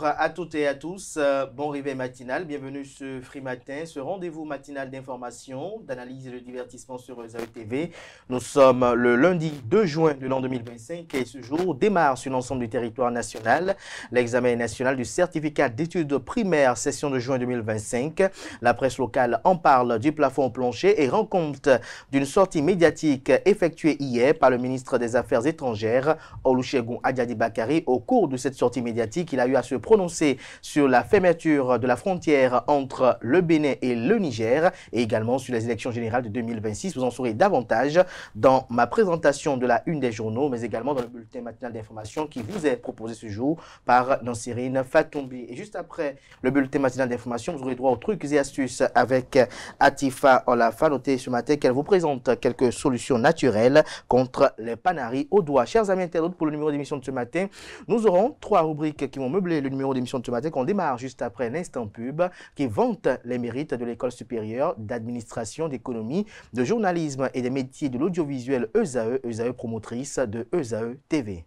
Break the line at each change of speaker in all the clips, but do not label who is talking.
Bonjour à toutes et à tous, bon réveil matinal, bienvenue sur Free Matin, ce rendez-vous matinal d'information, d'analyse et de divertissement sur ESAE TV. Nous sommes le lundi 2 juin de l'an 2025 et ce jour démarre sur l'ensemble du territoire national l'examen national du certificat d'études primaires session de juin 2025. La presse locale en parle du plafond plancher et rend compte d'une sortie médiatique effectuée hier par le ministre des Affaires étrangères, Olusegun Ajadi Bakari. Au cours de cette sortie médiatique, il a eu à se prononcer sur la fermeture de la frontière entre le Bénin et le Niger et également sur les élections générales de 2026. Vous en saurez davantage dans ma présentation de la une des journaux, mais également dans le bulletin matinal d'information qui vous est proposé ce jour par Nansirine Fatoumbi. Et juste après le bulletin matinal d'information, vous aurez droit aux trucs et astuces avec Atifa Olafa. Notez ce matin qu'elle vous présente quelques solutions naturelles contre les panaries au doigt. Chers amis internautes, pour le numéro d'émission de ce matin, nous aurons trois rubriques qui vont meubler le numéro d'émission de ce matin qu'on démarre juste après l'instant pub qui vante les mérites de l'école supérieure d'administration, d'économie, de journalisme et des métiers de l'audiovisuel ESAE, ESAE promotrice de ESAE TV.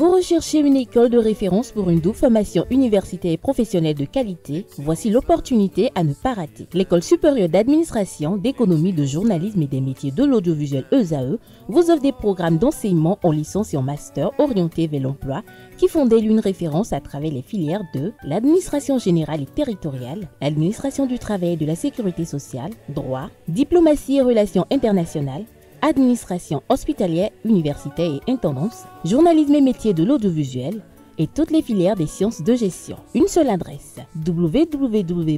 Vous recherchez une école de référence pour une double formation universitaire et professionnelle de qualité? Voici l'opportunité à ne pas rater. L'École supérieure d'administration, d'économie, de journalisme et des métiers de l'audiovisuel ESAE vous offre des programmes d'enseignement en licence et en master orientés vers l'emploi qui font d'elle une référence à travers les filières de l'administration générale et territoriale, l'administration du travail et de la sécurité sociale, droit, diplomatie et relations internationales, administration hospitalière, universitaire et intendance, journalisme et métiers de l'audiovisuel et toutes les filières des sciences de gestion. Une seule adresse, www.esae.bj.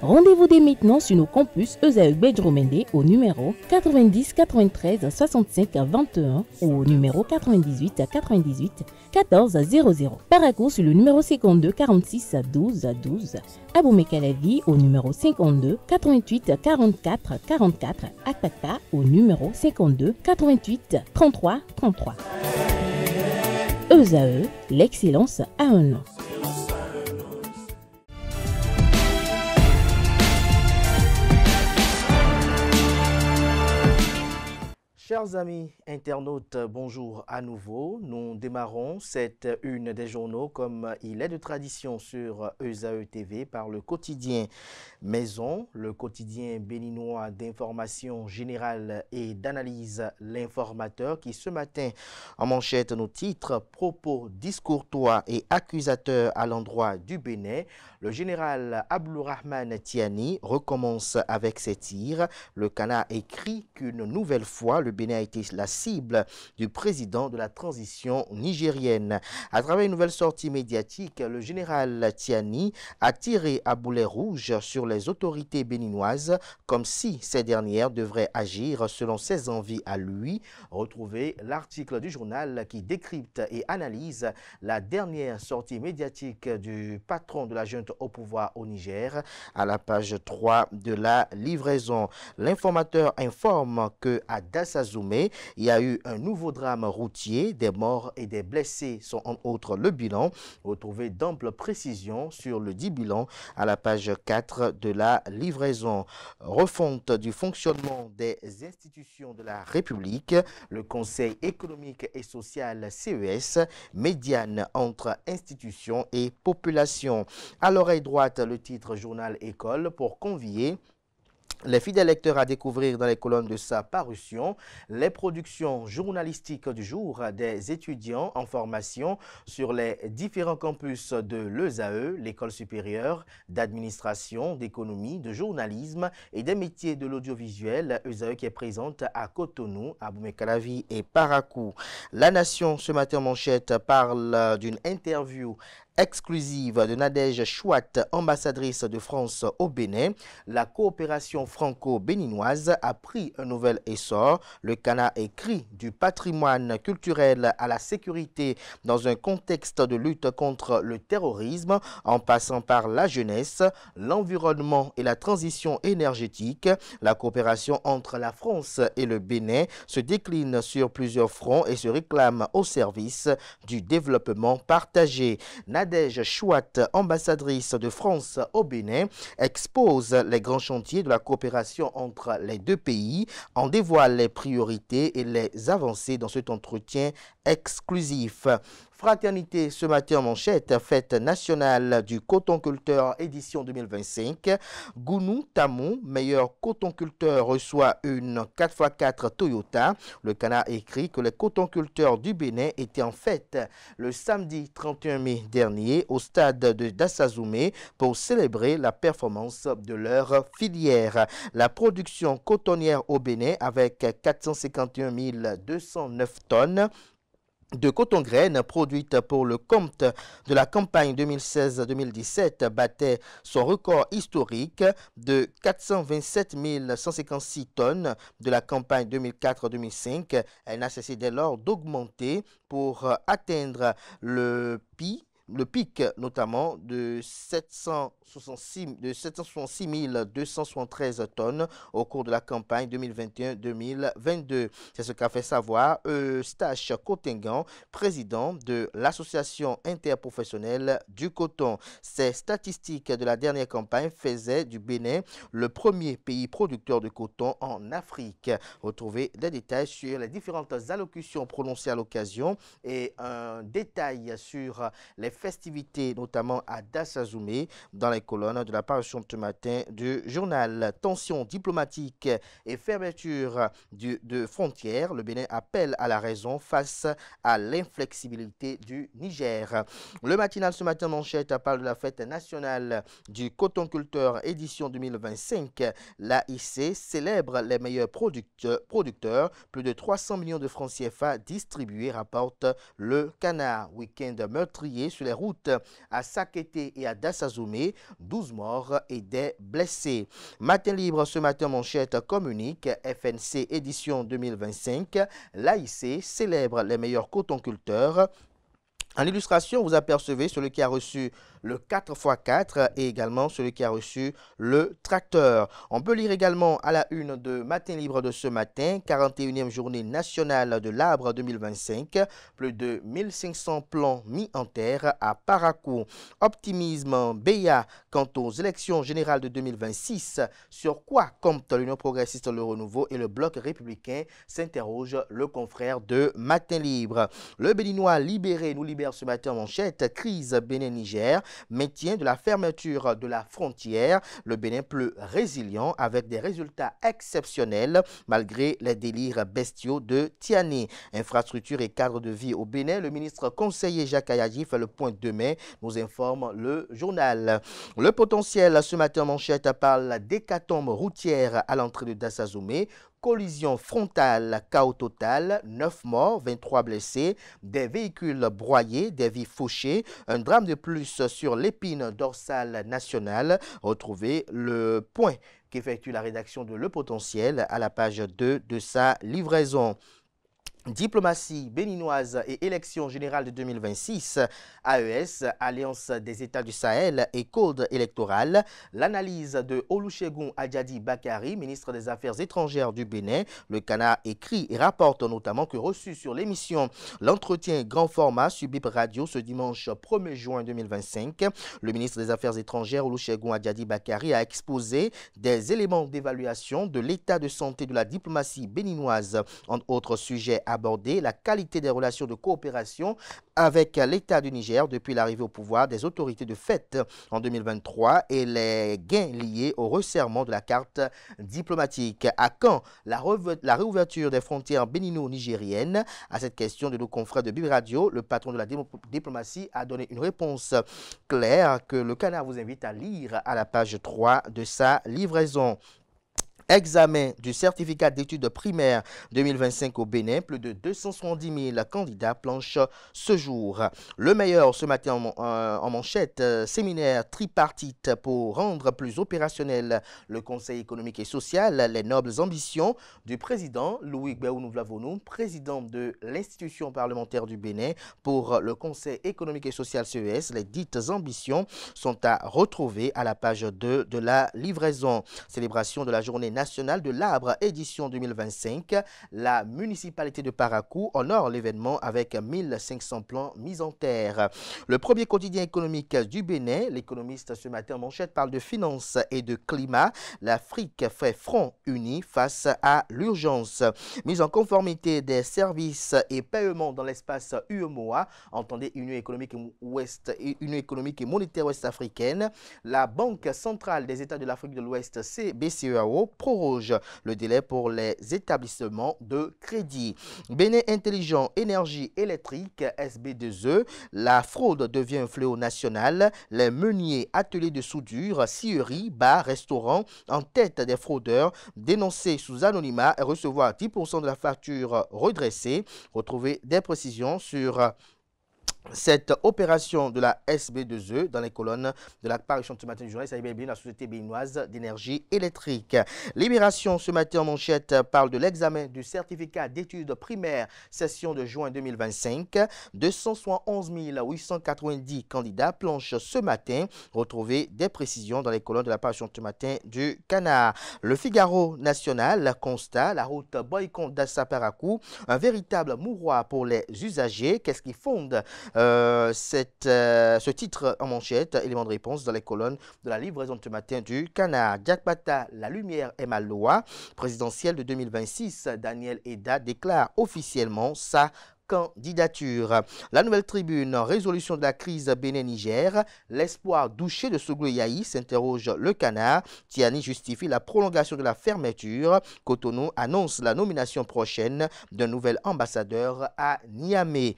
Rendez-vous dès maintenant sur nos campus ESAE Bedromende au numéro 90 93 65 21 ou au numéro 98 98 14 00. Parakou sur le numéro 52 46 12 12. Aboumé-Calavi au numéro 52 88 44 44. Akpakpa au numéro 52 88 33 33. ESAE, l'excellence a un nom.
Chers amis internautes, bonjour à nouveau. Nous démarrons cette une des journaux comme il est de tradition sur ESAE TV par le quotidien Maison, le quotidien béninois d'information générale et d'analyse L'Informateur qui ce matin en manchette nos titres propos discourtois et accusateurs à l'endroit du Bénin. Le général Abdourahmane Tiani recommence avec ses tirs. Le Canard écrit qu'une nouvelle fois le Bénin a été la cible du président de la transition nigérienne. À travers une nouvelle sortie médiatique, le général Tiani a tiré à boulet rouge sur les autorités béninoises comme si ces dernières devraient agir selon ses envies à lui. Retrouvez l'article du journal qui décrypte et analyse la dernière sortie médiatique du patron de la junte au pouvoir au Niger à la page 3 de la livraison. L'Informateur informe que à Dassazoumé, il y a eu un nouveau drame routier. Des morts et des blessés sont entre autres le bilan. Retrouvez d'amples précisions sur le dit bilan à la page 4 de la livraison. Refonte du fonctionnement des institutions de la République. Le Conseil économique et social CES, médiane entre institutions et population. À l'oreille droite, le titre Journal École pour convier les fidèles lecteurs à découvrir dans les colonnes de sa parution les productions journalistiques du jour des étudiants en formation sur les différents campus de l'ESAE, l'école supérieure d'administration, d'économie, de journalisme et des métiers de l'audiovisuel, ESAE qui est présente à Cotonou, à Aboumé-Calavi et Parakou. La Nation ce matin en manchette parle d'une interview exclusive de Nadège Chouat, ambassadrice de France au Bénin. La coopération franco-béninoise a pris un nouvel essor. Le Canard écrit du patrimoine culturel à la sécurité dans un contexte de lutte contre le terrorisme en passant par la jeunesse, l'environnement et la transition énergétique. La coopération entre la France et le Bénin se décline sur plusieurs fronts et se réclame au service du développement partagé. Nadège Chouat, ambassadrice de France au Bénin, expose les grands chantiers de la coopération entre les deux pays, en dévoile les priorités et les avancées dans cet entretien exclusif. Fraternité ce matin en manchette, fête nationale du coton-culteur édition 2025. Gounou Tamou, meilleur coton-culteur, reçoit une 4x4 Toyota. Le Canard écrit que les coton-culteurs du Bénin étaient en fête le samedi 31 mai dernier au stade de Dassazoumé pour célébrer la performance de leur filière. La production cotonnière au Bénin avec 451 209 tonnes de coton-graines produites pour le compte de la campagne 2016-2017 battait son record historique de 427 156 tonnes de la campagne 2004-2005. Elle n'a cessé dès lors d'augmenter pour atteindre le pic notamment de 766 273 tonnes au cours de la campagne 2021-2022. C'est ce qu'a fait savoir Eustache Cotingan, président de l'Association interprofessionnelle du coton. Ces statistiques de la dernière campagne faisaient du Bénin le premier pays producteur de coton en Afrique. Retrouvez des détails sur les différentes allocutions prononcées à l'occasion et un détail sur les festivités, notamment à Dassazoumé, dans les colonnes de la parution de ce matin du journal. Tension diplomatique et fermeture de frontières, le Bénin appelle à la raison face à l'inflexibilité du Niger. Le matinal ce matin manchette parle de la fête nationale du coton-culteur édition 2025. L'AIC célèbre les meilleurs producteurs. Plus de 300 millions de francs CFA distribués, rapporte le Canard. Week-end meurtrier sur les routes à Sakété et à Dassazoumé, 12 morts et des blessés. Matin libre ce matin manchette communique FNC édition 2025. L'AIC célèbre les meilleurs coton-culteurs. En illustration, vous apercevez celui qui a reçu le 4x4 et également celui qui a reçu le tracteur. On peut lire également à la une de Matin Libre de ce matin, 41e journée nationale de l'arbre 2025, plus de 1500 plants mis en terre à Parakou. Optimisme BIA quant aux élections générales de 2026. Sur quoi compte l'Union progressiste Le Renouveau et le Bloc républicain, s'interroge le confrère de Matin Libre. Le Béninois libéré nous libère ce matin en manchette, crise Bénin-Niger, maintien de la fermeture de la frontière, le Bénin plus résilient avec des résultats exceptionnels malgré les délires bestiaux de Tiani. Infrastructure et cadre de vie au Bénin, le ministre conseiller Jacques Ayadji fait le point demain, nous informe le journal. Le potentiel ce matin en manchette parle d'hécatombe routière à l'entrée de Dassazoumé. Collision frontale, chaos total, 9 morts, 23 blessés, des véhicules broyés, des vies fauchées, un drame de plus sur l'épine dorsale nationale. Retrouvez le point qu'effectue la rédaction de Le Potentiel à la page 2 de sa livraison. Diplomatie béninoise et élection générale de 2026, AES, Alliance des États du Sahel et Code électoral. L'analyse de Olusegun Adjadi Bakari, ministre des Affaires étrangères du Bénin. Le Canard écrit et rapporte notamment que reçu sur l'émission L'entretien grand format sur BIP Radio ce dimanche 1er juin 2025, le ministre des Affaires étrangères Olusegun Adjadi Bakari a exposé des éléments d'évaluation de l'état de santé de la diplomatie béninoise, entre autres sujets aborder la qualité des relations de coopération avec l'État du Niger depuis l'arrivée au pouvoir des autorités de fait en 2023 et les gains liés au resserrement de la carte diplomatique. À quand la réouverture des frontières bénino-nigériennes? À cette question de nos confrères de Bib Radio, le patron de la diplomatie a donné une réponse claire que le Canard vous invite à lire à la page 3 de sa livraison. Examen du certificat d'études primaires 2025 au Bénin, plus de 270 000 candidats planchent ce jour. Le meilleur ce matin en manchette, séminaire tripartite pour rendre plus opérationnel le Conseil économique et social, les nobles ambitions du président Louis Gbéou-Nouvlavonou, président de l'institution parlementaire du Bénin pour le Conseil économique et social CES. Les dites ambitions sont à retrouver à la page 2 de la livraison. Célébration de la journée national de l'arbre édition 2025. La municipalité de Parakou honore l'événement avec 1500 plants mis en terre. Le premier quotidien économique du Bénin, l'économiste ce matin en manchette parle de finances et de climat. L'Afrique fait front uni face à l'urgence. Mise en conformité des services et paiements dans l'espace UEMOA, entendez Union économique et monétaire ouest-africaine. La Banque centrale des États de l'Afrique de l'Ouest, BCEAO, proroge le délai pour les établissements de crédit. Bénin intelligent, énergie électrique, SB2E. La fraude devient un fléau national. Les meuniers, ateliers de soudure, scieries, bars, restaurants en tête des fraudeurs, dénoncés sous anonymat et recevoir 10% de la facture redressée. Retrouvez des précisions sur cette opération de la SB2E dans les colonnes de la parution de ce matin du journal, ça y est bien la Société béninoise d'énergie électrique. Libération ce matin en manchette parle de l'examen du certificat d'études primaires session de juin 2025. 271 890 candidats planchent ce matin. Retrouvez des précisions dans les colonnes de la parution de ce matin du Canard. Le Figaro national constat la route Boycon-Dassa-Parakou, un véritable mouroir pour les usagers. Qu'est-ce qui fonde ce titre en manchette, élément de réponse dans les colonnes de la livraison de ce matin du Canard. Diakbata, la lumière est ma loi. Présidentielle de 2026, Daniel Eda déclare officiellement sa candidature. La Nouvelle Tribune, résolution de la crise Bénin-Niger, l'espoir douché de Soglou Yahi, s'interroge le Canard. Tiani justifie la prolongation de la fermeture. Cotonou annonce la nomination prochaine d'un nouvel ambassadeur à Niamey.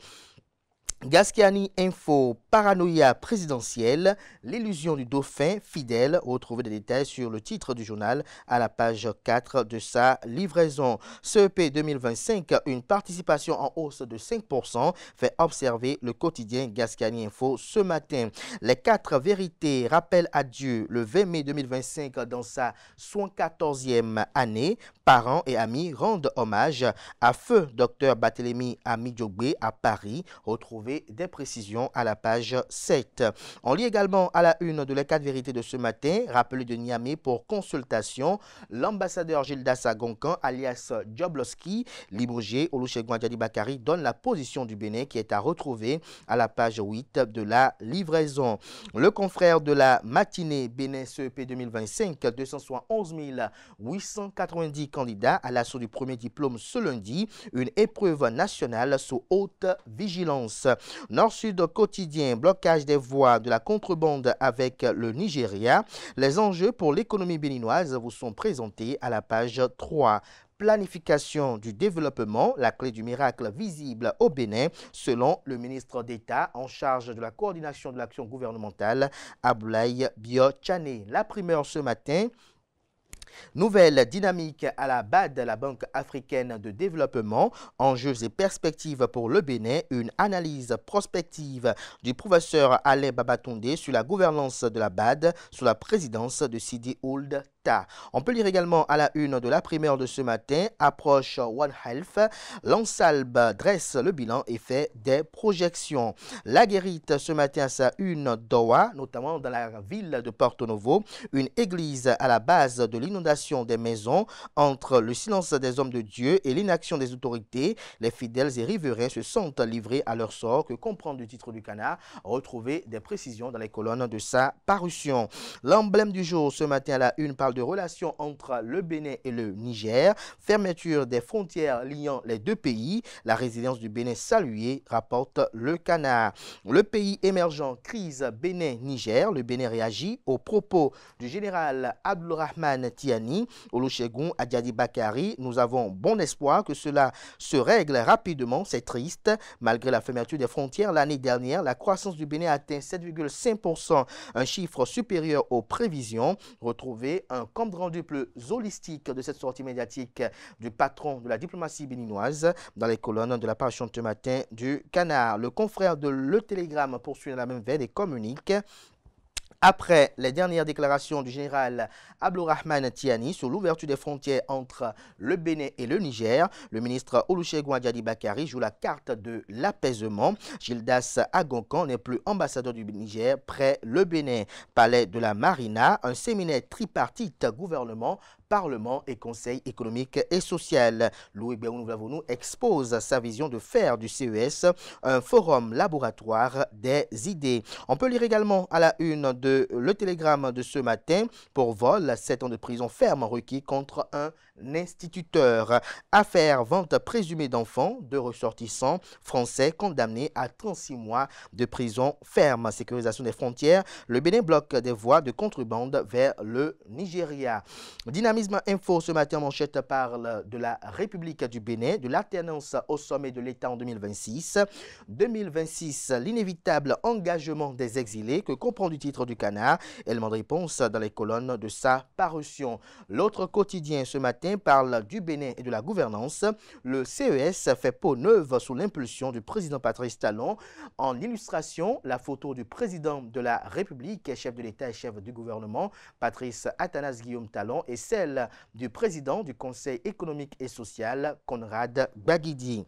Gascani Info, paranoïa présidentielle, l'illusion du dauphin fidèle. Retrouvez des détails sur le titre du journal à la page 4 de sa livraison. CEP 2025, une participation en hausse de 5%, fait observer le quotidien Gascani Info ce matin. Les 4 vérités rappellent à Dieu le 20 mai 2025 dans sa 114e année. Parents et amis rendent hommage à feu Dr Barthélemy Amidjogbe à Paris. Retrouvez des précisions à la page 7. On lit également à la une de les 4 vérités de ce matin, rappelé de Niamey pour consultation, l'ambassadeur Gildas Agoncan, alias Jobloski, limogé, Olusegun Adjadi Bakari, donne la position du Bénin qui est à retrouver à la page 8 de la livraison. Le confrère de la matinée Bénin CEP 2025, 271 890 candidats à l'assaut du premier diplôme ce lundi, une épreuve nationale sous haute vigilance. Nord-Sud quotidien, blocage des voies de la contrebande avec le Nigeria. Les enjeux pour l'économie béninoise vous sont présentés à la page 3. Planification du développement, la clé du miracle visible au Bénin, selon le ministre d'État en charge de la coordination de l'action gouvernementale, Aboulaye Bio-Tchane. La primeur ce matin. Nouvelle dynamique à la BAD, la Banque africaine de développement, enjeux et perspectives pour le Bénin, une analyse prospective du professeur Alain Babatunde sur la gouvernance de la BAD sous la présidence de Sidi Ould. On peut lire également à la une de la primaire de ce matin, approche One Health, l'Ansalb dresse le bilan et fait des projections. La Guérite ce matin à sa une Doha, notamment dans la ville de Porto Novo, une église à la base de l'inondation des maisons entre le silence des hommes de Dieu et l'inaction des autorités. Les fidèles et riverains se sentent livrés à leur sort. Que comprendre du titre du Canard? Retrouvez des précisions dans les colonnes de sa parution. L'emblème du jour ce matin à la une parle de relations entre le Bénin et le Niger, fermeture des frontières liant les deux pays, la résilience du Bénin saluée, rapporte le Canard. Le pays émergent, crise Bénin-Niger, le Bénin réagit aux propos du général Abdourahmane Tiani, Olusegun Adjadi Bakari. Nous avons bon espoir que cela se règle rapidement, c'est triste. Malgré la fermeture des frontières l'année dernière, la croissance du Bénin a atteint 7,5%, un chiffre supérieur aux prévisions. Retrouvez un compte rendu plus holistique de cette sortie médiatique du patron de la diplomatie béninoise dans les colonnes de la parution de ce matin du Canard. Le confrère de Le Télégramme poursuit la même veine et communique. Après les dernières déclarations du général Abdourahmane Tiani sur l'ouverture des frontières entre le Bénin et le Niger, le ministre Olusegun Adjadi Bakari joue la carte de l'apaisement. Gildas Agoncan n'est plus ambassadeur du Niger près le Bénin. Palais de la Marina, un séminaire tripartite gouvernement, Parlement et Conseil économique et social. Louis Béounou expose sa vision de faire du CES un forum laboratoire des idées. On peut lire également à la une de Le Télégramme de ce matin, pour vol, 7 ans de prison ferme requis contre un instituteur. Affaire vente présumée d'enfants de ressortissants français condamnés à 36 mois de prison ferme. Sécurisation des frontières, le Bénin bloque des voies de contrebande vers le Nigeria. Dynamisme Info ce matin en manchette parle de la République du Bénin, de l'alternance au sommet de l'État en 2026. 2026, l'inévitable engagement des exilés que comprend du titre du Canard. Élément de réponse dans les colonnes de sa parution. L'autre quotidien ce matin parle du Bénin et de la gouvernance. Le CES fait peau neuve sous l'impulsion du président Patrice Talon. En illustration, la photo du président de la République, chef de l'État et chef du gouvernement, Patrice Athanas Guillaume Talon, et celle du président du Conseil économique et social, Conrad Baguidi.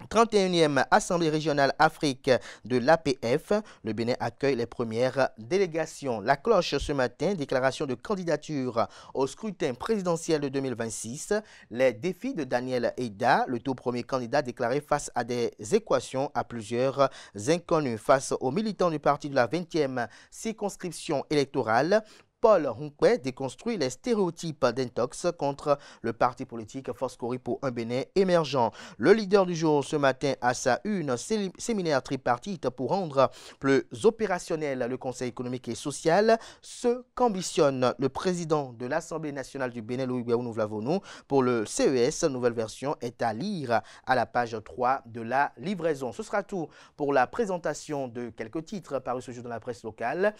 31e Assemblée régionale Afrique de l'APF, le Bénin accueille les premières délégations. La cloche ce matin, déclaration de candidature au scrutin présidentiel de 2026. Les défis de Daniel Eida, le tout premier candidat déclaré face à des équations à plusieurs inconnus. Face aux militants du parti de la 20e circonscription électorale, Paul Hunkwe déconstruit les stéréotypes d'intox contre le parti politique Foscori pour un Bénin émergent. Le leader du jour ce matin a sa une, séminaire tripartite pour rendre plus opérationnel le Conseil économique et social, ce qu'ambitionne le président de l'Assemblée nationale du Bénin, Louis Béounou, pour le CES. Nouvelle version est à lire à la page 3 de la livraison. Ce sera tout pour la présentation de quelques titres parus ce jour dans la presse locale.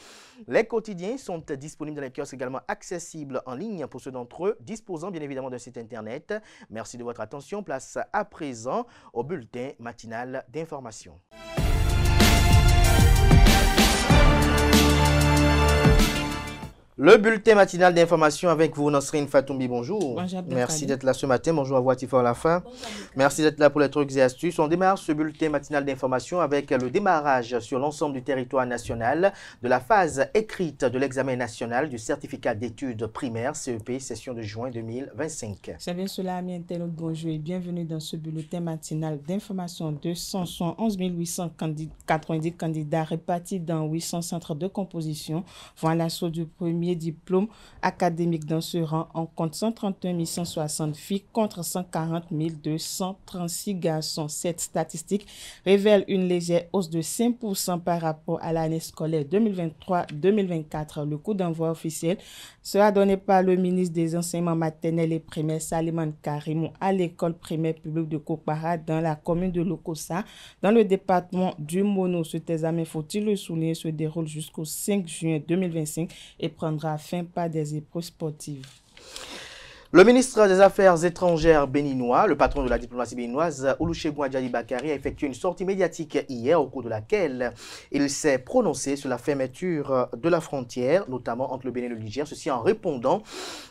Les quotidiens sont disponibles dans les kiosques, également accessibles en ligne pour ceux d'entre eux disposant bien évidemment d'un site internet. Merci de votre attention. Place à présent au bulletin matinal d'information. Le bulletin matinal d'information avec vous, Nasrine Fatoumbi, bonjour.
Bonjour.
Merci d'être là ce matin. Bonjour à vous, Atifa Alafa. Merci d'être là pour les trucs et astuces. On démarre ce bulletin matinal d'information avec le démarrage sur l'ensemble du territoire national de la phase écrite de l'examen national du certificat d'études primaires CEP, session de juin 2025.
C'est bien cela, amis internautes, bonjour et bienvenue dans ce bulletin matinal d'information. 211 890 candidats répartis dans 800 centres de composition vont à l'assaut du premier diplôme académique. Dans ce rang, on compte 131 160 filles contre 140 236 garçons. Cette statistique révèle une légère hausse de 5% par rapport à l'année scolaire 2023-2024. Le coup d'envoi officiel sera donné par le ministre des Enseignements maternels et primaires, Saliman Karimou, à l'école primaire publique de Kokpara dans la commune de Lokossa, dans le département du Mono. Cet examen, faut-il le souligner, se déroule jusqu'au 5 juin 2025 et prendra fin par des épreuves sportives.
Le ministre des Affaires étrangères béninois, le patron de la diplomatie béninoise, Olusegun Adjadi Bakari, a effectué une sortie médiatique hier au cours de laquelle il s'est prononcé sur la fermeture de la frontière, notamment entre le Bénin et le Niger, ceci en répondant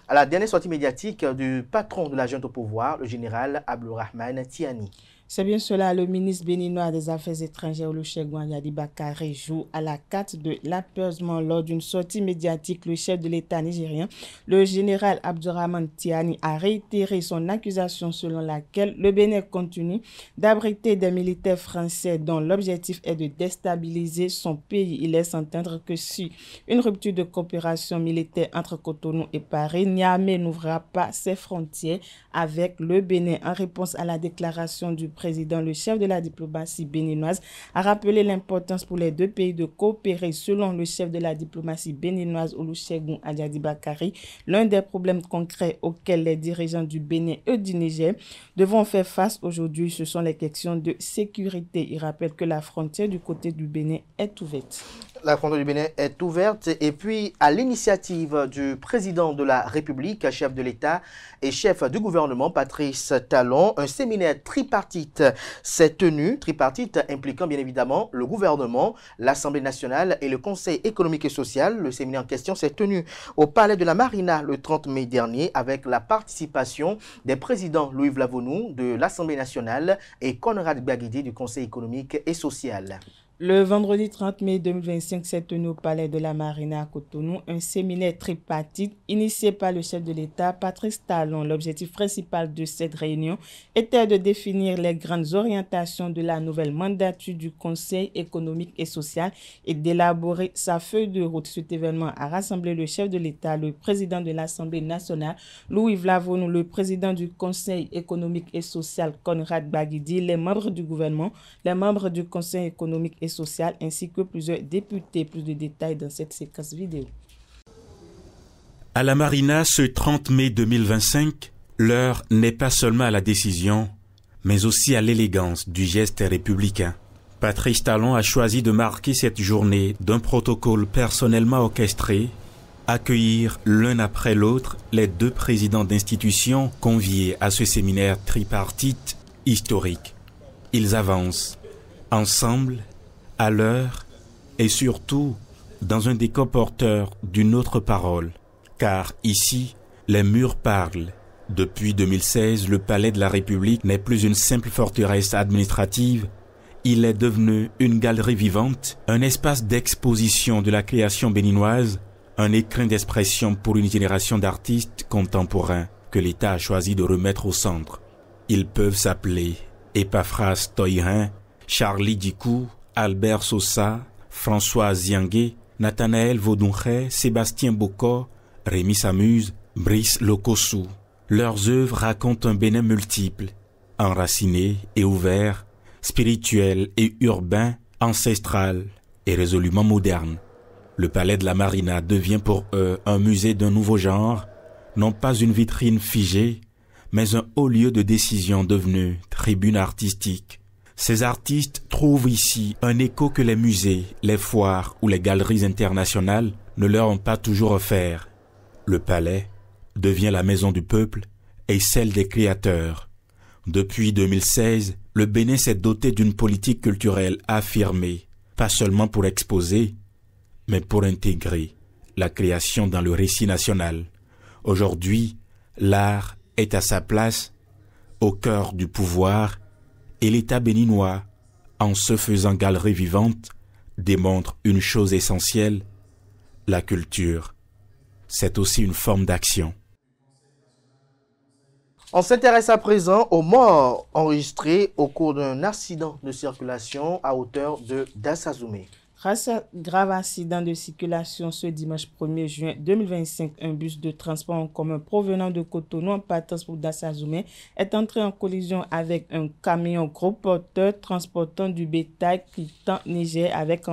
à la dernière sortie médiatique du patron de la junte au pouvoir, le général Abdourahmane Tiani.
C'est bien cela, le ministre béninois des Affaires étrangères, Olusegun Adjadi Bakari, joue à la carte de l'apaisement lors d'une sortie médiatique. Le chef de l'État nigérien, le général Abdourahmane Tiani, a réitéré son accusation selon laquelle le Bénin continue d'abriter des militaires français dont l'objectif est de déstabiliser son pays. Il laisse entendre que si une rupture de coopération militaire entre Cotonou et Paris, Niamey n'ouvrira pas ses frontières avec le Bénin. En réponse à la déclaration du président, le chef de la diplomatie béninoise a rappelé l'importance pour les deux pays de coopérer. Selon le chef de la diplomatie béninoise, Olusegun Adjadi Bakari, l'un des problèmes concrets auxquels les dirigeants du Bénin et du Niger devront faire face aujourd'hui, ce sont les questions de sécurité. Il rappelle que la frontière du côté du Bénin est ouverte.
La frontière du Bénin est ouverte et puis à l'initiative du président de la République, chef de l'État et chef du gouvernement, Patrice Talon, un séminaire tripartite s'est tenu, tripartite impliquant bien évidemment le gouvernement, l'Assemblée nationale et le Conseil économique et social. Le séminaire en question s'est tenu au Palais de la Marina le 30 mai dernier avec la participation des présidents Louis Vlavonou de l'Assemblée nationale et Conrad Baguidi du Conseil économique et social.
Le vendredi 30 mai 2025 s'est tenu au Palais de la Marina à Cotonou un séminaire tripartite initié par le chef de l'État, Patrice Talon. L'objectif principal de cette réunion était de définir les grandes orientations de la nouvelle mandature du Conseil économique et social et d'élaborer sa feuille de route. Cet événement a rassemblé le chef de l'État, le président de l'Assemblée nationale, Louis Vlavonou, le président du Conseil économique et social, Conrad Baguidi, les membres du gouvernement, les membres du Conseil économique et social ainsi que plusieurs députés. Plus de détails dans cette séquence vidéo.
À la Marina, ce 30 mai 2025, l'heure n'est pas seulement à la décision, mais aussi à l'élégance du geste républicain. Patrice Talon a choisi de marquer cette journée d'un protocole personnellement orchestré, accueillir l'un après l'autre les deux présidents d'institutions conviés à ce séminaire tripartite historique. Ils avancent ensemble, à l'heure et surtout dans un décor porteur d'une autre parole. Car ici, les murs parlent. Depuis 2016, le Palais de la République n'est plus une simple forteresse administrative. Il est devenu une galerie vivante, un espace d'exposition de la création béninoise, un écrin d'expression pour une génération d'artistes contemporains que l'État a choisi de remettre au centre. Ils peuvent s'appeler Epaphras Toirin, Charlie Dicou, Albert Sosa, François Ziangué, Nathanaël Vaudounchet, Sébastien Bocor, Rémi Samuse, Brice Lokossou. Leurs œuvres racontent un Bénin multiple, enraciné et ouvert, spirituel et urbain, ancestral et résolument moderne. Le Palais de la Marina devient pour eux un musée d'un nouveau genre, non pas une vitrine figée, mais un haut lieu de décision devenu tribune artistique. Ces artistes trouvent ici un écho que les musées, les foires ou les galeries internationales ne leur ont pas toujours offert. Le palais devient la maison du peuple et celle des créateurs. Depuis 2016, le Bénin s'est doté d'une politique culturelle affirmée, pas seulement pour exposer, mais pour intégrer la création dans le récit national. Aujourd'hui, l'art est à sa place, au cœur du pouvoir, et l'État béninois, en se faisant galerie vivante, démontre une chose essentielle, la culture. C'est aussi une forme d'action.
On s'intéresse à présent aux morts enregistrés au cours d'un accident de circulation à hauteur de Dassazoumé.
Grave accident de circulation ce dimanche 1er juin 2025. Un bus de transport en commun provenant de Cotonou en partance pour Dassazoumé est entré en collision avec un camion gros porteur transportant du bétail quittant Niger avec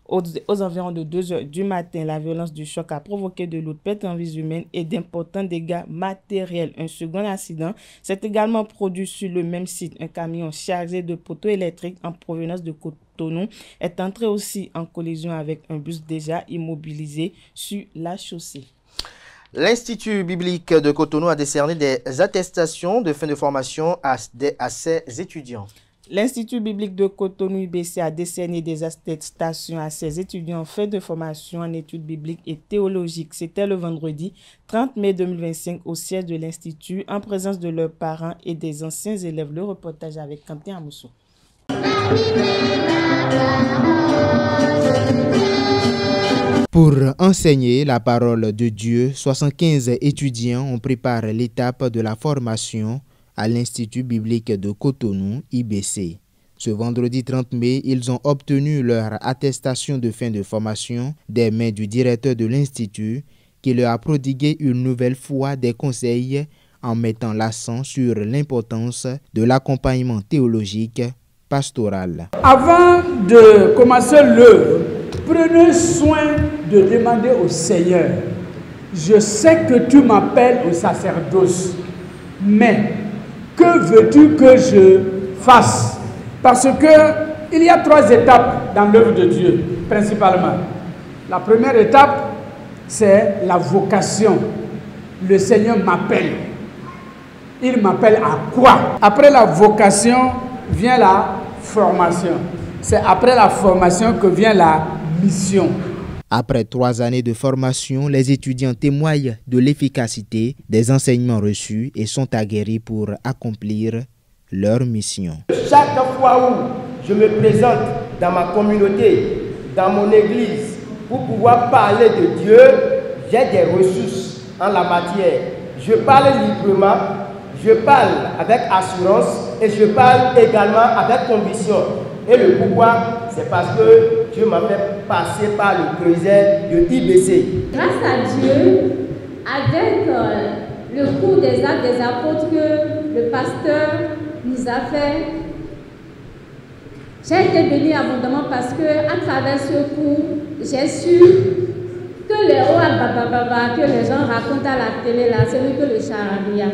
aux environs de 2 heures du matin. La violence du choc a provoqué de lourdes pertes en vies humaines et d'importants dégâts matériels. Un second accident s'est également produit sur le même site. Un camion chargé de poteaux électriques en provenance de Cotonou est entré aussi en collision avec un bus déjà immobilisé sur la chaussée.
L'Institut biblique de Cotonou a décerné des attestations de fin de formation à ses étudiants.
L'Institut biblique de Cotonou IBC a décerné des attestations à ses étudiants en fin de formation en études bibliques et théologiques. C'était le vendredi 30 mai 2025 au siège de l'Institut en présence de leurs parents et des anciens élèves. Le reportage avec Quentin Amoussou.
Pour enseigner la parole de Dieu, 75 étudiants ont préparé l'étape de la formation à l'Institut biblique de Cotonou, IBC. Ce vendredi 30 mai, ils ont obtenu leur attestation de fin de formation des mains du directeur de l'Institut qui leur a prodigué une nouvelle fois des conseils en mettant l'accent sur l'importance de l'accompagnement théologique pastoral.
Avant de commencer l'œuvre, prenez soin de demander au Seigneur, je sais que tu m'appelles au sacerdoce, mais que veux-tu que je fasse? Parce que il y a 3 étapes dans l'œuvre de Dieu, principalement. La première étape, c'est la vocation. Le Seigneur m'appelle. Il m'appelle à quoi? Après la vocation vient la formation. C'est après la formation que vient la mission.
Après 3 années de formation, les étudiants témoignent de l'efficacité des enseignements reçus et sont aguerris pour accomplir leur mission.
Chaque fois où je me présente
dans ma communauté, dans mon église, pour pouvoir parler de Dieu, j'ai des ressources en la matière. Je parle librement, je parle avec assurance et je parle également avec conviction. Et le pourquoi, c'est parce que Dieu m'a fait passer par le creuset de IBC.
Grâce à Dieu, avec le cours des actes des apôtres que le pasteur nous a fait, j'ai été bénie abondamment parce que à travers ce cours, j'ai su que les oa que les gens racontent à la télé là, ce n'est que le charabia.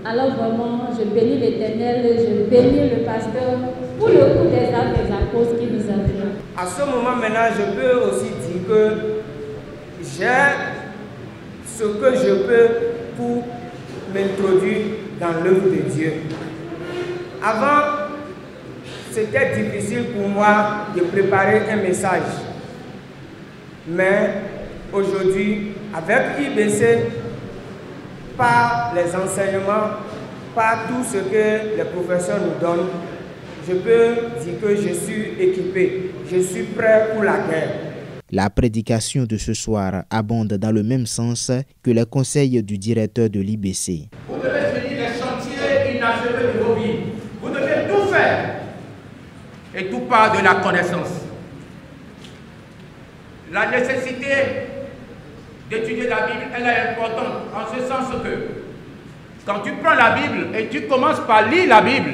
Alors vraiment, je bénis l'Éternel, je bénis le pasteur pour le cours des actes des apôtres qui nous a fait.
À ce moment maintenant, je peux aussi dire que j'ai ce que je peux pour m'introduire dans l'œuvre de Dieu. Avant, c'était difficile pour moi de préparer un message. Mais aujourd'hui, avec IBC, par les enseignements, par tout ce que les professeurs nous donnent, je peux dire que je suis équipé, je suis prêt pour la guerre.
La prédication de ce soir abonde dans le même sens que les conseils du directeur de l'IBC.
Vous devez finir les chantiers inachevés de vos vies. Vous devez tout faire. Et tout part de la connaissance. La nécessité d'étudier la Bible, elle est importante en ce sens que quand tu prends la Bible et tu commences par lire la Bible,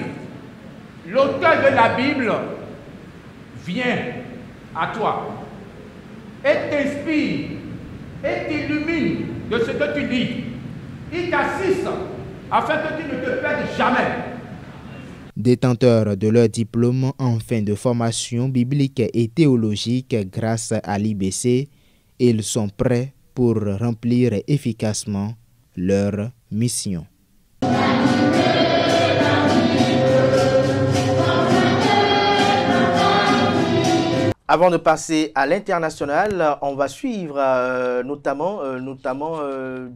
l'auteur de la Bible vient à toi et t'inspire et t'illumine de ce que tu lis. Il t'assiste afin que tu ne te perdes jamais.
Détenteurs de leur diplôme en fin de formation biblique et théologique grâce à l'IBC, ils sont prêts pour remplir efficacement leur mission.
Avant de passer à l'international, on va suivre notamment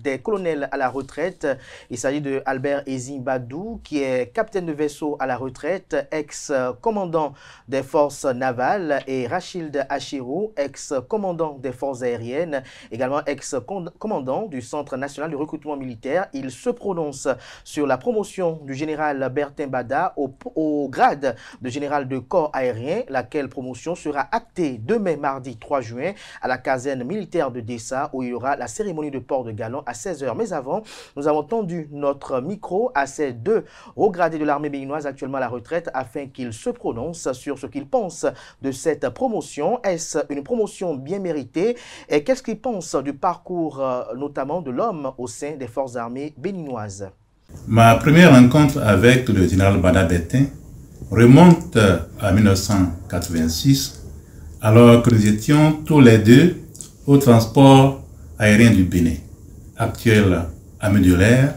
des colonels à la retraite. Il s'agit de Albert Ezin Bagdou, qui est capitaine de vaisseau à la retraite, ex-commandant des forces navales, et Rachid Achirou, ex-commandant des forces aériennes, également ex-commandant du Centre national de recrutement militaire. Il se prononce sur la promotion du général Bertin Bada au grade de général de corps aérien, laquelle promotion sera actée demain mardi 3 juin à la caserne militaire de Dessa, où il y aura la cérémonie de port de galon à 16h. Mais avant, nous avons tendu notre micro à ces deux hauts gradés de l'armée béninoise actuellement à la retraite afin qu'ils se prononcent sur ce qu'ils pensent de cette promotion. Est-ce une promotion bien méritée? Et qu'est-ce qu'ils pensent du parcours notamment de l'homme au sein des forces armées béninoises?
Ma première rencontre avec le général Bada Bertin remonte à 1986, alors que nous étions tous les deux au transport aérien du Bénin, actuel ami de l'air,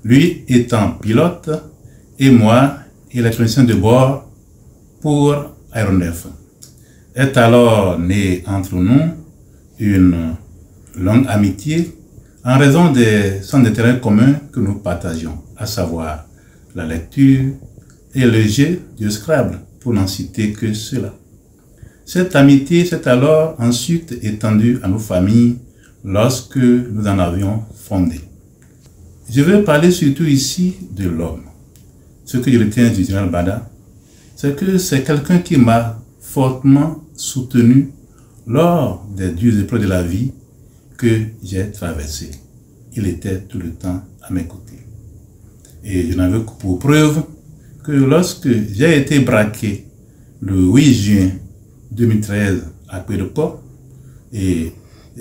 lui étant pilote et moi électronicien de bord pour Aéronef. Est alors née entre nous une longue amitié en raison des centres d'intérêt communs que nous partagions, à savoir la lecture et le jeu du Scrabble, pour n'en citer que cela. Cette amitié s'est alors ensuite étendue à nos familles lorsque nous en avions fondé. Je veux parler surtout ici de l'homme. Ce que je retiens du général Bada, c'est que c'est quelqu'un qui m'a fortement soutenu lors des dures épreuves de la vie que j'ai traversées. Il était tout le temps à mes côtés. Et je n'en veux que pour preuve que lorsque j'ai été braqué le 8 juin 2013 à Pédoport, et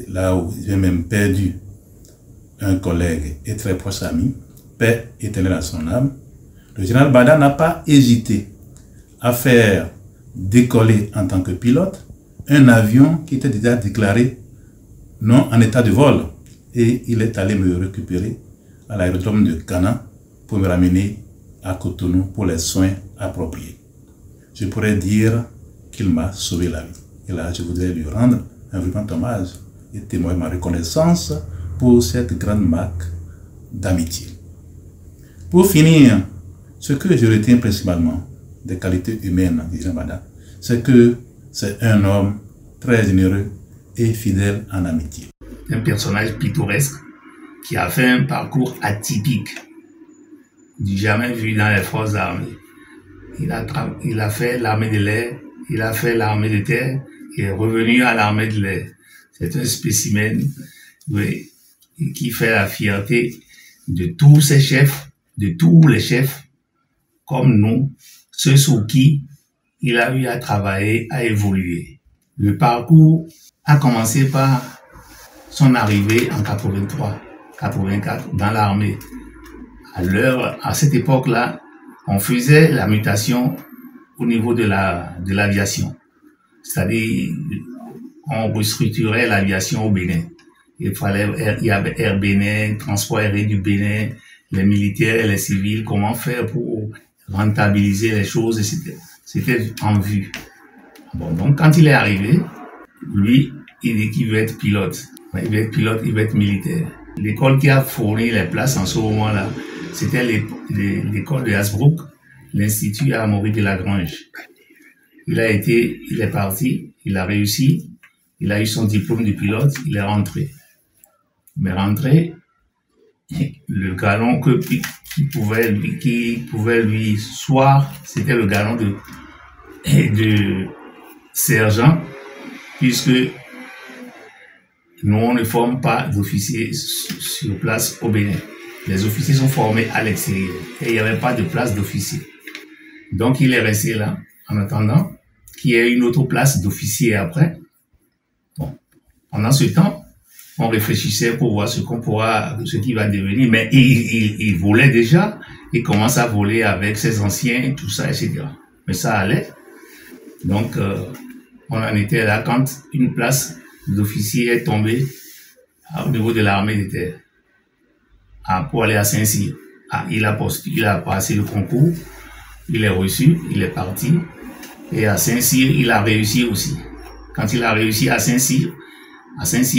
là où j'ai même perdu un collègue et très proche ami, paix éternelle à son âme, le général Bada n'a pas hésité à faire décoller en tant que pilote un avion qui était déjà déclaré non en état de vol, et il est allé me récupérer à l'aérodrome de Ghana pour me ramener à Cotonou pour les soins appropriés. Je pourrais dire qu'il m'a sauvé la vie. Et là, je voudrais lui rendre un vibrant hommage et témoigner ma reconnaissance pour cette grande marque d'amitié. Pour finir, ce que je retiens principalement des qualités humaines du général Bada, c'est que C'est un homme très généreux et fidèle en amitié.
Un personnage pittoresque qui a fait un parcours atypique, du jamais vu dans les forces armées. Il a fait l'armée de l'air, il a fait l'armée de terre, il est revenu à l'armée de l'air. C'est un spécimen, oui, qui fait la fierté de tous ces chefs, de tous les chefs, comme nous, ceux sous qui il a eu à travailler, à évoluer. Le parcours a commencé par son arrivée en 83, 84 dans l'armée. À cette époque-là, on faisait la mutation au niveau de l'aviation. C'est-à-dire, on restructurait l'aviation au Bénin. Il y avait Air Bénin, transport aérien du Bénin, les militaires et les civils, comment faire pour rentabiliser les choses, c'était en vue. Bon, donc quand il est arrivé, lui, il dit qu'il veut être pilote. Il veut être pilote, il veut être militaire. L'école qui a fourni les places en ce moment-là, c'était l'école de Hasbrook, l'Institut Amaury de Lagrange. Il est parti, il a réussi, il a eu son diplôme de pilote, il est rentré. Mais rentré, le galon qui pouvait lui soir, c'était le galon de sergent, puisque nous, on ne forme pas d'officiers sur place au Bénin. Les officiers sont formés à l'extérieur et il n'y avait pas de place d'officier. Donc, il est resté là en attendant qu'il y ait une autre place d'officier après. Bon. Pendant ce temps, on réfléchissait pour voir ce qui va devenir, mais il volait déjà, il commence à voler avec ses anciens, tout ça, etc. Mais ça allait. Donc, on en était là quand une place d'officier est tombée au niveau de l'armée de terre pour aller à Saint-Cyr. Il a passé le concours, il est reçu, il est parti, et à Saint-Cyr, il a réussi aussi. Quand il a réussi à Saint-Cyr,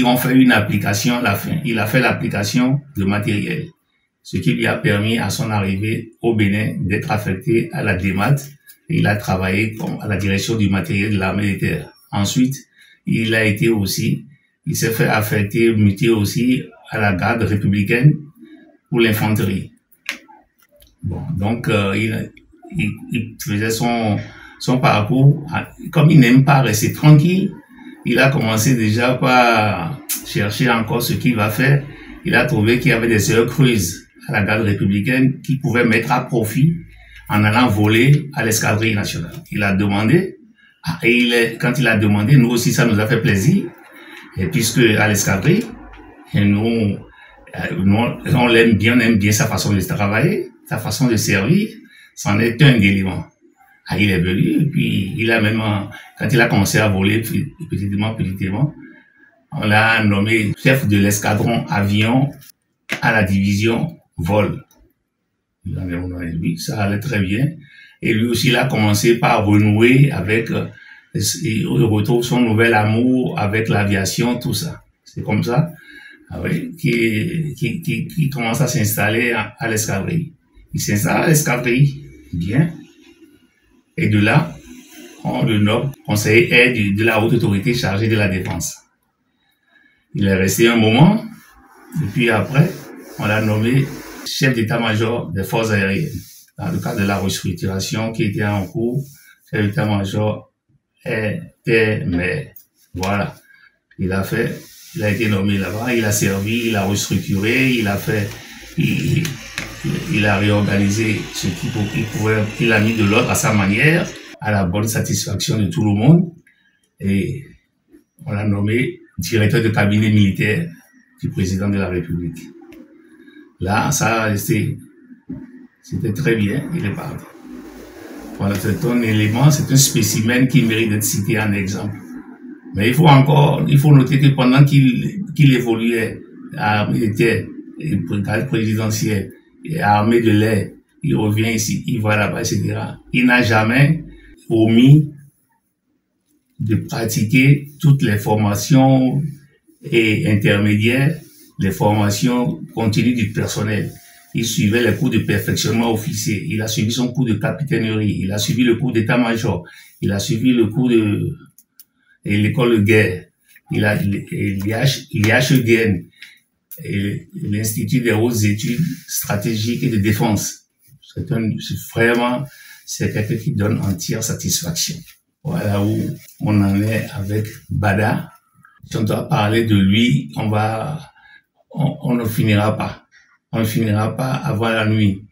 on fait une application à la fin. Il a fait l'application de matériel, ce qui lui a permis à son arrivée au Bénin d'être affecté à la DEMAT. Et il a travaillé à la direction du matériel de l'armée de terre. Ensuite, il s'est fait affecter, muter aussi à la garde républicaine pour l'infanterie. Bon, donc il faisait son parcours. Comme il n'aime pas rester tranquille, il a commencé déjà par chercher encore ce qu'il va faire. Il a trouvé qu'il y avait des heures creuses à la garde républicaine qu'il pouvait mettre à profit en allant voler à l'escadrille nationale. Il a demandé, quand il a demandé, nous aussi ça nous a fait plaisir, et puisque à l'escadrille, nous on l'aime bien, on aime bien sa façon de travailler, sa façon de servir, c'en est un élément. Il est venu, et puis quand il a commencé à voler petitement, on l'a nommé chef de l'escadron avion à la division vol. Lui, ça allait très bien. Et lui aussi, il a commencé par renouer il retrouve son nouvel amour avec l'aviation, tout ça. C'est comme ça, qui commence à s'installer à l'escadrille. Il s'installe à l'escadrille, bien. Et de là, on le nomme conseiller de la haute autorité chargée de la défense. Il est resté un moment, et puis après, on l'a nommé chef d'état-major des forces aériennes. Dans le cadre de la restructuration qui était en cours, chef d'état-major mais voilà. Il a été nommé là-bas, il a servi, il a restructuré, il a réorganisé ce qu'il a mis de l'ordre à sa manière, à la bonne satisfaction de tout le monde. Et on l'a nommé directeur de cabinet militaire du président de la République. Là, ça a resté. C'était très bien, il est parti. Voilà, c'est un élément, c'est un spécimen qui mérite d'être cité en exemple. Mais il faut noter que pendant qu'il évoluait à l'armée de terre, brigade présidentielle, et à l'armée de l'air, il revient ici, il va là-bas, etc. Il n'a jamais omis de pratiquer toutes les formations et intermédiaires, les formations continues du personnel. Il suivait les cours de perfectionnement officier, il a suivi son cours de capitainerie, il a suivi le cours d'état-major, il a suivi le cours et l'école de guerre, l'IHEDN, et l'Institut des hautes études stratégiques et de défense. C'est quelqu'un qui donne entière satisfaction. Voilà où on en est avec Bada. Si on doit parler de lui, on ne finira pas. On ne finira pas avant la nuit.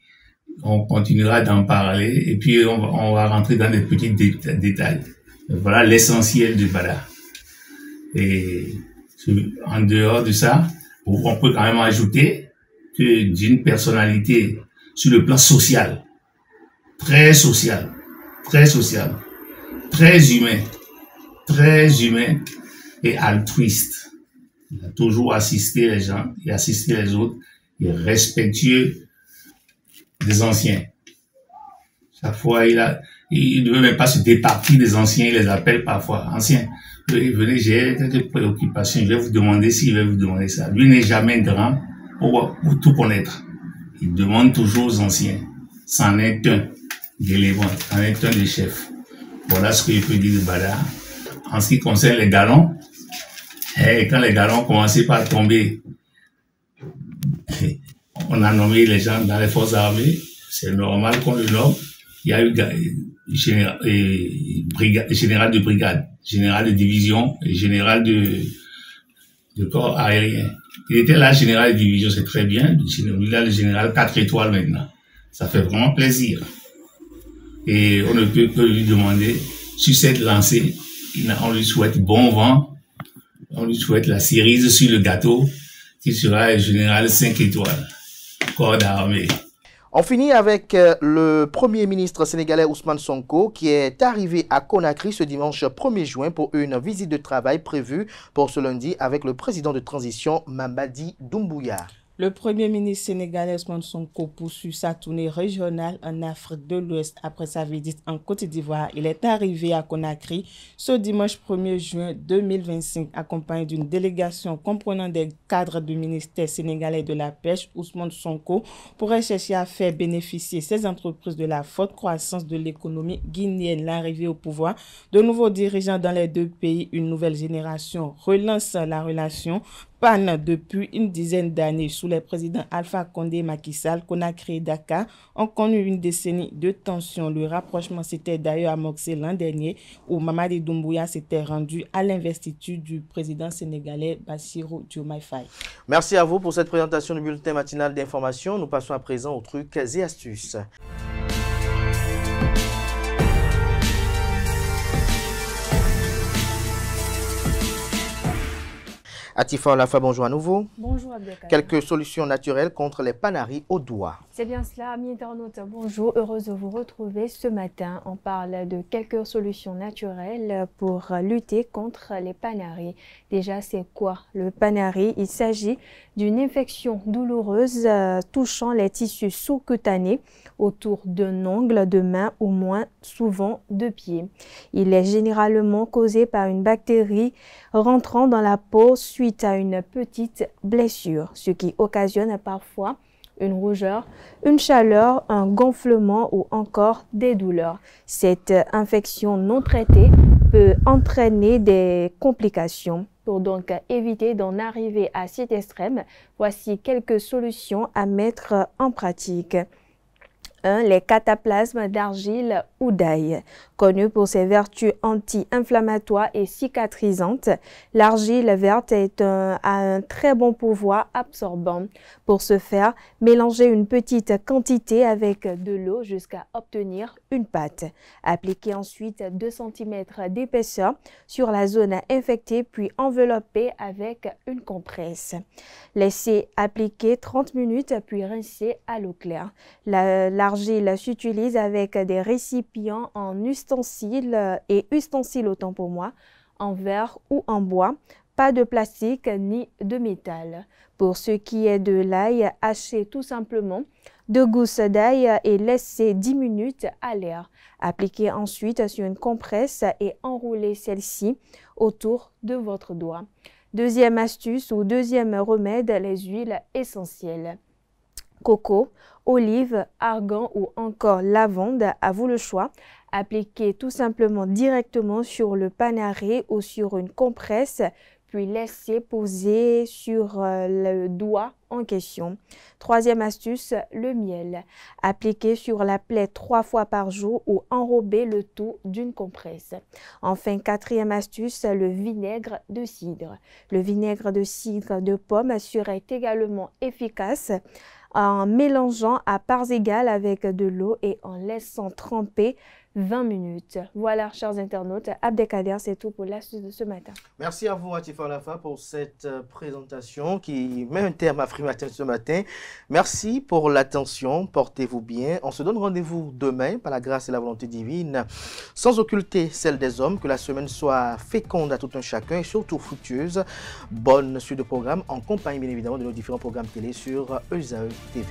On continuera d'en parler et puis on va rentrer dans des petits détails. Voilà l'essentiel de Bada. Et en dehors de ça, on peut quand même ajouter que d'une personnalité sur le plan social, très social, très humain et altruiste. Il a toujours assisté les gens et assisté les autres, et respectueux des anciens. Chaque fois, il ne veut même pas se départir des anciens, il les appelle parfois anciens. Venez, j'ai quelques préoccupations, je vais vous demander ci, je vais vous demander ça. Lui n'est jamais grand pour tout connaître. Il demande toujours aux anciens. C'en est un d'élément, c'en est un des chefs. Voilà ce que je peux dire de Bada. En ce qui concerne les galons, quand les galons commençaient par tomber, on a nommé les gens dans les forces armées. C'est normal qu'on le nomme. Il y a eu général de brigade, général de division et général de corps aérien. Il était là, général de division, c'est très bien. Il a le général 4 étoiles maintenant. Ça fait vraiment plaisir. Et on ne peut que lui demander, sur cette lancée, on lui souhaite bon vent, on lui souhaite la cerise sur le gâteau, qui sera le général 5 étoiles, corps d'armée.
On finit avec le Premier ministre sénégalais Ousmane Sonko qui est arrivé à Conakry ce dimanche 1er juin pour une visite de travail prévue pour ce lundi avec le président de transition Mamadi Doumbouya.
Le Premier ministre sénégalais Ousmane Sonko poursuit sa tournée régionale en Afrique de l'Ouest après sa visite en Côte d'Ivoire. Il est arrivé à Conakry ce dimanche 1er juin 2025, accompagné d'une délégation comprenant des cadres du ministère sénégalais de la Pêche. Ousmane Sonko pourrait chercher à faire bénéficier ces entreprises de la forte croissance de l'économie guinéenne. L'arrivée au pouvoir de nouveaux dirigeants dans les deux pays, une nouvelle génération relance la relation panne depuis une dizaine d'années sous les présidents Alpha Condé et Macky Sall. Conakry et Dakar ont connu une décennie de tensions. Le rapprochement s'était d'ailleurs amorcé l'an dernier où Mamadi Doumbouya s'était rendu à l'investiture du président sénégalais Bassirou Diomaye Faye.
Merci à vous pour cette présentation du bulletin matinal d'information. Nous passons à présent aux trucs et astuces. Atifa Olafa, bonjour à nouveau.
Bonjour Abdelkader.
Quelques solutions naturelles contre les panaries au doigt.
C'est bien cela, amis internautes. Bonjour, heureuse de vous retrouver ce matin. On parle de quelques solutions naturelles pour lutter contre les panaries. Déjà, c'est quoi le panari? Il s'agit d'une infection douloureuse touchant les tissus sous-cutanés autour d'un ongle de main ou moins souvent de pied. Il est généralement causé par une bactérie rentrant dans la peau suite à une petite blessure, ce qui occasionne parfois une rougeur, une chaleur, un gonflement ou encore des douleurs. Cette infection non traitée peut entraîner des complications. Pour donc éviter d'en arriver à cet extrême, voici quelques solutions à mettre en pratique. 1. Les cataplasmes d'argile ou d'ail. Connue pour ses vertus anti-inflammatoires et cicatrisantes, l'argile verte a un très bon pouvoir absorbant. Pour ce faire, mélangez une petite quantité avec de l'eau jusqu'à obtenir une pâte. Appliquez ensuite 2 cm d'épaisseur sur la zone infectée puis enveloppez avec une compresse. Laissez appliquer 30 minutes puis rincez à l'eau claire. L'argile s'utilise avec des récipients en ustensiles et ustensiles autant pour moi, en verre ou en bois, pas de plastique ni de métal. Pour ce qui est de l'ail, hachez tout simplement 2 gousses d'ail et laissez 10 minutes à l'air. Appliquez ensuite sur une compresse et enroulez celle-ci autour de votre doigt. Deuxième astuce ou deuxième remède, les huiles essentielles. Coco, olive, argan ou encore lavande, à vous le choix. Appliquer tout simplement directement sur le panaré ou sur une compresse, puis laisser poser sur le doigt en question. Troisième astuce, le miel. Appliquer sur la plaie 3 fois par jour ou enrober le tout d'une compresse. Enfin, quatrième astuce, le vinaigre de cidre. Le vinaigre de cidre de pomme serait également efficace en mélangeant à parts égales avec de l'eau et en laissant tremper 20 minutes. Voilà, chers internautes, Abdelkader, c'est tout pour l'astuce de ce matin.
Merci à vous, Atifa Lafa, pour cette présentation qui met un terme à Frimatin ce matin. Merci pour l'attention, portez-vous bien. On se donne rendez-vous demain, par la grâce et la volonté divine, sans occulter celle des hommes, que la semaine soit féconde à tout un chacun et surtout fructueuse. Bonne suite de programme en compagnie, bien évidemment, de nos différents programmes télé sur ESAE TV.